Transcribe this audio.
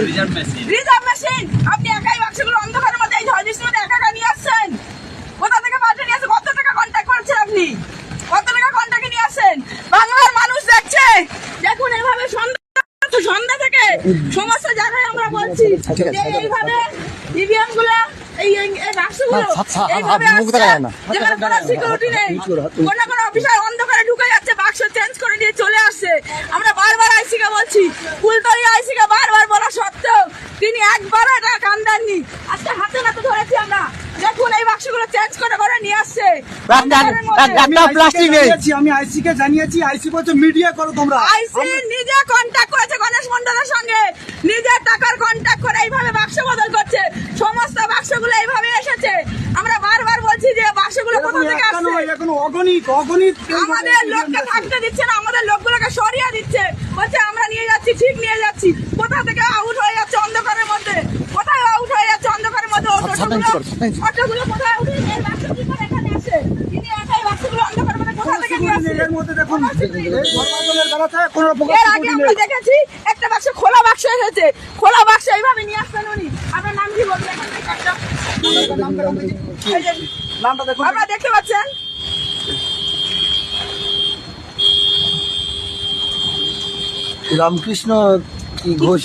Reserve machine আপনি একাই বাক্সগুলো অন্ধকারের মধ্যে এই ঝড় বৃষ্টির মধ্যে একা নিয়ে আসছেন। কোথা থেকে পাঠিয়ে নিয়ে আসছেন? কত টাকা কন্ট্যাক্ট করেছেন আপনি? কত টাকা কন্ট্যাক্টে নিয়ে আসছেন? বাংলার মানুষ দেখছে। দেখুন এইভাবে সন্ধ্যা থেকে সমস্ত জায়গায় আমরা বলছি যে এইভাবে ইভিএম গুলা এই বাক্সগুলো এইভাবে যেখানে কোনো সিকিউরিটি নেই, কোনো অফিসার অন্ধকারে ঢুকে যাচ্ছে, বাক্স চেঞ্জ করে নিয়ে চলে আসছে। আমরা বারবার আইসিকে বলছি, ফুলতলি আইসিকে বারবার বলা সত্ত্বেও তিনি একবার এটা কান দেননি। আজকে হাতে নাতে ধরেছি আমরা। দেখুন এই বাক্সগুলো চেঞ্জ করে করে নিয়ে আসছে। আমি আইসিকে জানিয়েছি, আইসি বলছে মিডিয়া করো তোমরা। আইসি নিজে কন্ট্যাক্ট করেছে গণেশ মন্ডলের সঙ্গে, নিজের টাকার কন্ট্যাক্ট করে এইভাবে বাক্স বদল করছে। সমস্ত বাক্সগুলো এইভাবে এসেছে। আমরা বারবার বলছি যে বাক্সগুলো কোথা থেকে আসছে। এখন অগণিত আমাদের লোককে থাকতে দিচ্ছে না, আমাদের লোকগুলোকে সরিয়ে দিচ্ছে, বলছে আমরা নিয়ে যাচ্ছি, ঠিক নিয়ে যাচ্ছি। কোথা থেকে আউট হয়ে যাচ্ছে অন্ধকারের মধ্যে, কোথায় আউট হয়ে যাচ্ছে অন্ধকারের মধ্যে? অটোগুলো কোথায় উঠে এই বাক্স কি করে এখানে আসে? তিনি একাই বাক্সগুলো অন্ধকারের মধ্যে কোথা থেকে নিয়ে আসছে? এর মধ্যে দেখুন এর আগে আমরা দেখেছি একটা বাক্স খোলা বাক্স এসেছে, খোলা বাক্স এইভাবে নিয়ে আসছেন উনি। আপনার নাম কি বলবেন? নামটা দেখুন, আপনারা দেখতে পাচ্ছেন রামকৃষ্ণ ঘোষ।